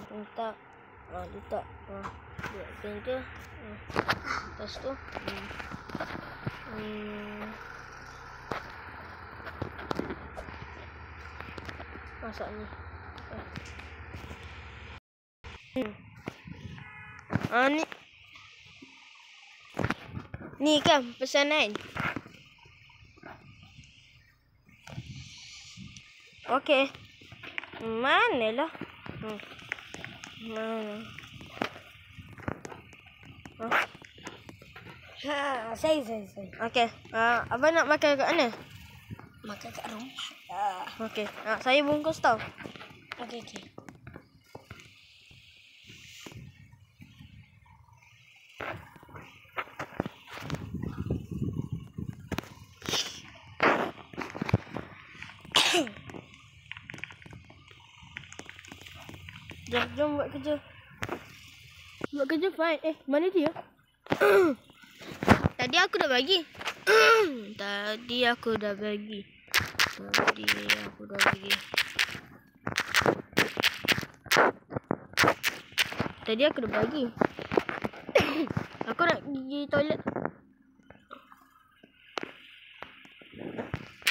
Letak. Letak. Buatkan tu. Atas tu. Masak ni. Ni. Ni kan pesanan. Okey. Manalah? Mana? Saya. Okey. Abang nak makan kat mana? Makan kat rumah. Okey. Saya bungkus tau. Okey. Jom buat kerja. Buat kerja fine. Mana dia? Tadi aku dah bagi. Tadi aku dah bagi. Aku nak pergi toilet.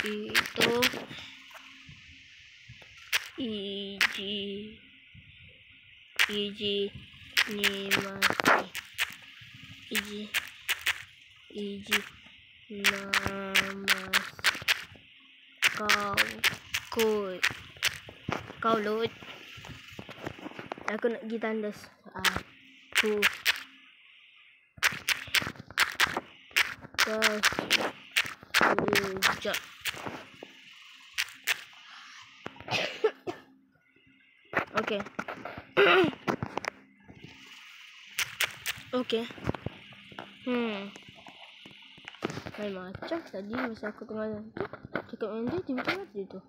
Itu Iji ni mati. Iji namas kau lut. Aku nak pergi tandas. Aku kerja. Okey. Okey. Main macam tadi masa aku tengah cakap dengan dia, tiba-tiba dia tu.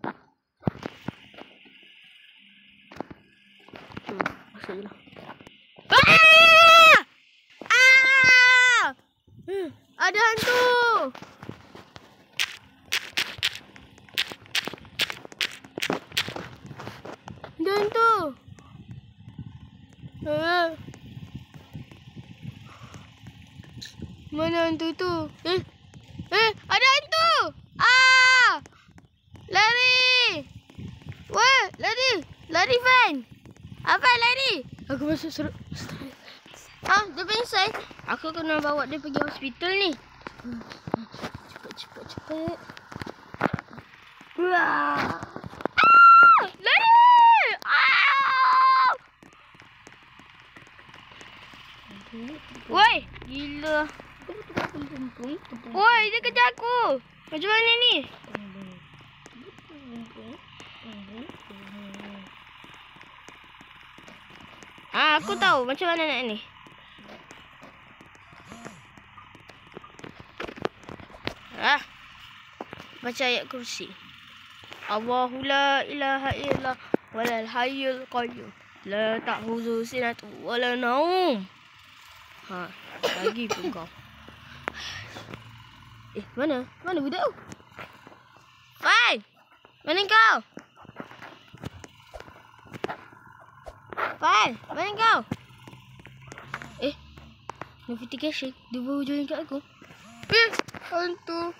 Masuk je lah. Ada hantu! Ada hantu! Mana hantu tu? Ada hantu! Lari! Wah, lari! Lari, Van! Apa lari? Aku masuk serut. Dia pingsan. Aku kena bawa dia pergi hospital ni. Cepat. Wah! Lari! Woi, gila. Woi, dia kejar aku. Macam mana ni? Aku tahu macam mana nak ni. Baca ayat kursi. Allahu la ilaha illallah walal hayyul qayyum. La ta'khudhuhu sinatun wala naum. Lagi pun kau. Mana? Mana budak tu? Fai! Mana kau? Fai! Mana kau? Notification. Dia baru join kat aku. Hantu.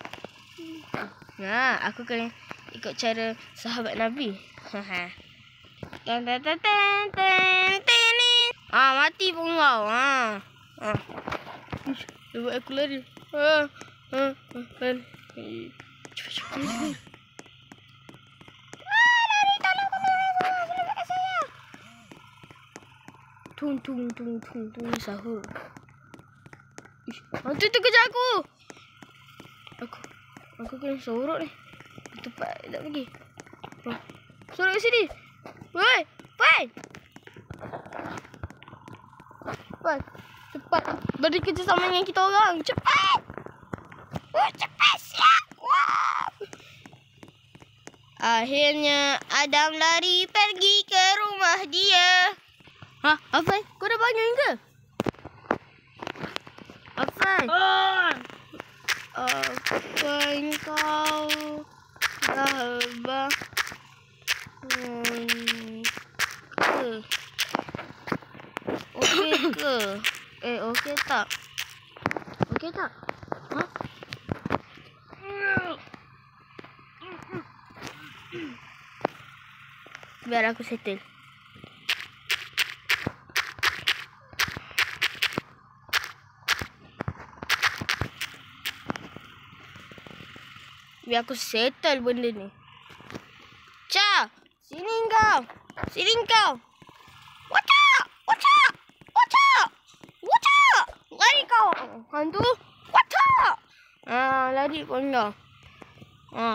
Aku kena ikut cara sahabat Nabi. Mati pun kau. Dia buat aku lari. Cepat. Lari, tolong kat saya. Tung sahur. Hantu tu kejar aku. Aku kena sorok ni. Tempat tak pergi. Sorok kat sini. Woi, Pai. Cepat. Beri kerjasama dengan kita orang. Cepat. Cepat siap. Akhirnya Adam lari pergi ke rumah dia. Afan, kau dah bangun ke? Afan. Afan, kau dah bangun ke? Okey ke? Okey tak? Okey tak? Ha? Biar aku settle. Biar aku settle benda ni. Cha! Sini kau! Sini kau! Wacha! Wacha! Wacha! Wacha! Lari kau! Hantu! Wacha! Lari pun kau.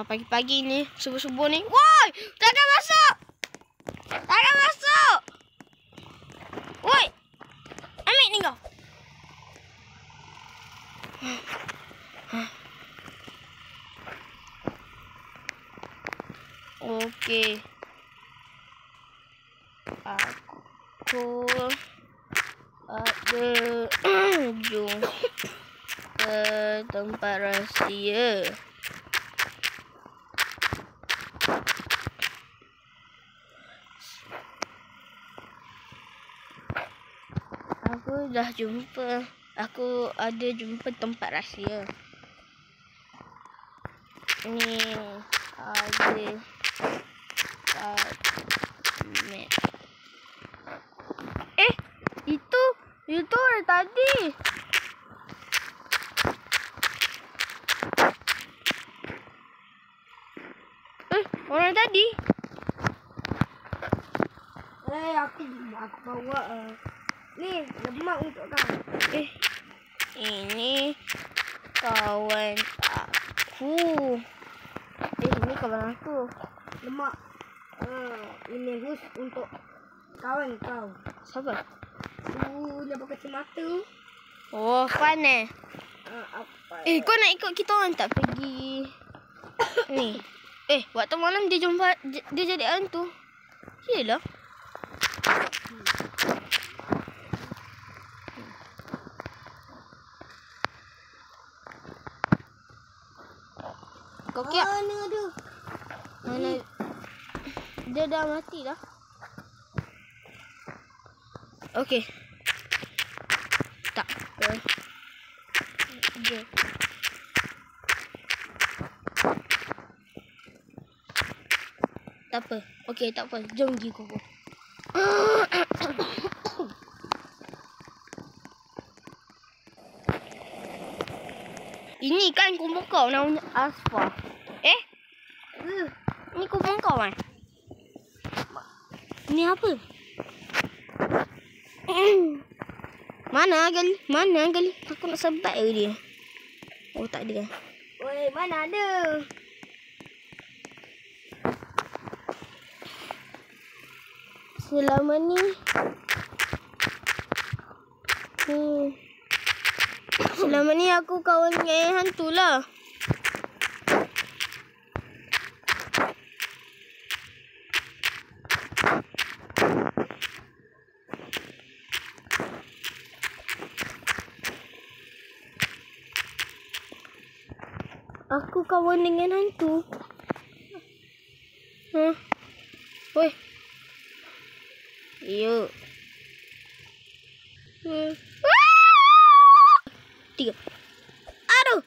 Pagi-pagi ni, subuh-subuh ni. Woi! Jangan masuk! Jangan masuk! Woi! Ambil ni kau. Okey. Aku ada jom ke tempat rahsia. Aku dah jumpa. Aku ada jumpa tempat rahsia. Ni ada map. Itu orang tadi. Orang tadi. Aku bawa ni lemak untuk kau. Ini kawan aku. Ini kawan aku. Lemak. Ini khusus untuk kawan kau. Siapa? Dia pakai kacamata. Oh, Fan Apa? Kau nak ikut kita orang tak pergi ni? Waktu malam dia jumpa dia jadi hantu. Yalah. Kau kira Mana dia? mana dia dah mati dah. Okey. Tak apa. Dia. Tak apa. Okey, tak apa. Jom pergi kubur. Ini kan kubur kau namanya Asfa. Ni kubur kau kan? Ni apa? Mana gali? Aku nak sebat ke dia. Oh, tak ada. Oi, mana ada? Selama ni selama ni aku kawan dengan hantu lah. Aku kawan dengan hantu. Woi. Yuk. 3. Aduh.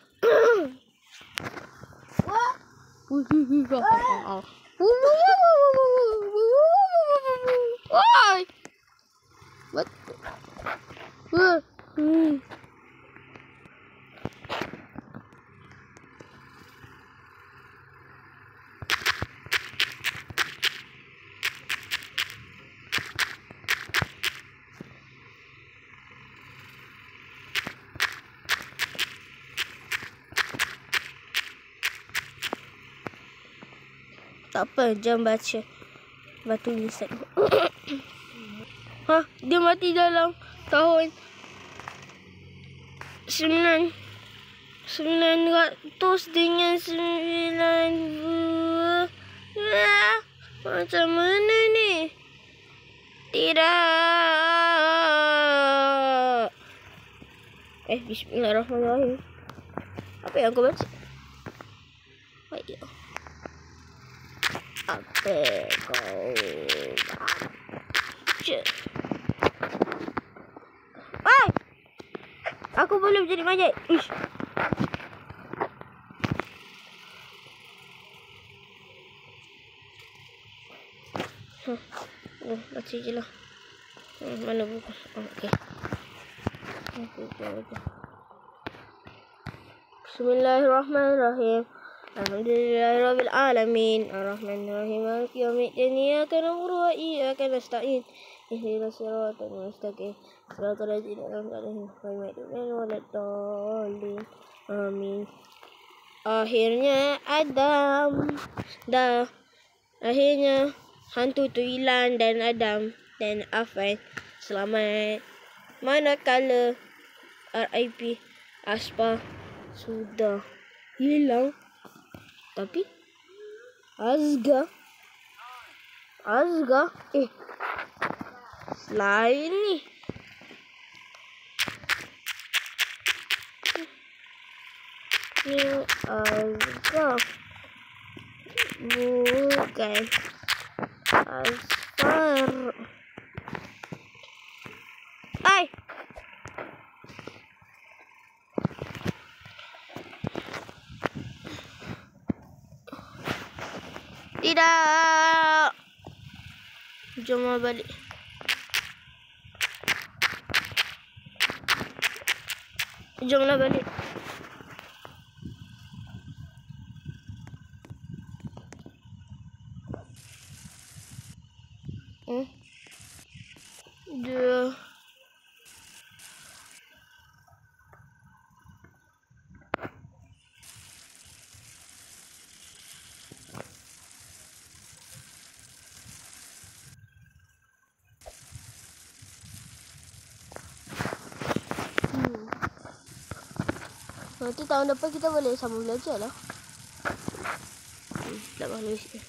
Wah. Oi. What? Tak apa, jom baca batu nisan. Dia mati dalam tahun 900 dengan 90. Macam mana ni? Tidak. Bismillahirrahmanirrahim. Apa yang aku baca? Baik. Apa kau baca? Aku boleh jadi majik. Ish. Baca je lah. Mana buku? Okey. Bismillahirrahmanirrahim. Alhamdulillahirabbil alamin. Arrahmanirrahim. Maliki yaumiddin. Iyyaka na'budu wa iyyaka nasta'in. Ihdinas siratal mustaqim. Siratal ladzina an'amta 'alaihim ghairil maghdubi 'alaihim. Amin. Akhirnya Akhirnya hantu tu hilang dan Adam dan Afan selamat. Manakala RIP Aspa sudah hilang. Tapi Azga lain ni. Ni Azga bukan Asfar. Ai. Tidak. Jom balik. Jomlah balik. Dia nanti tahun depan kita boleh sama belajar lah. Tak malu sikit.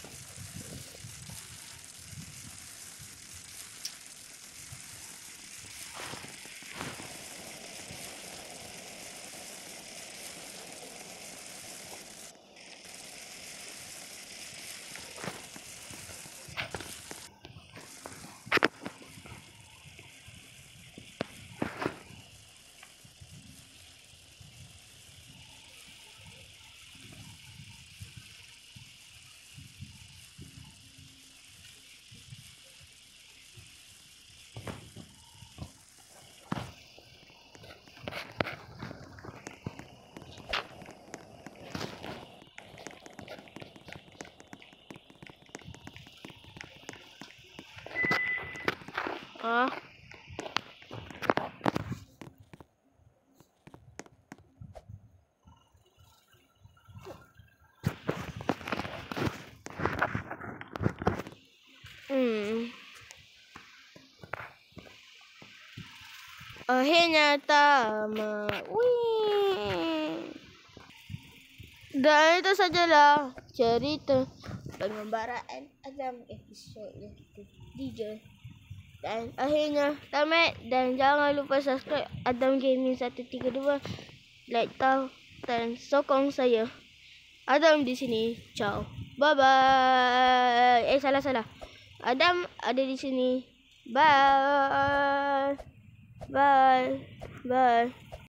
Akhirnya tamat. Dan itu sajalah cerita pengembaraan Adam episod yang ketiga. Dan akhirnya tamat. Dan jangan lupa subscribe Adam Gaming 132. Like, tahu dan sokong saya. Adam di sini. Ciao. Bye bye. Salah. Adam ada di sini. Bye. Bye.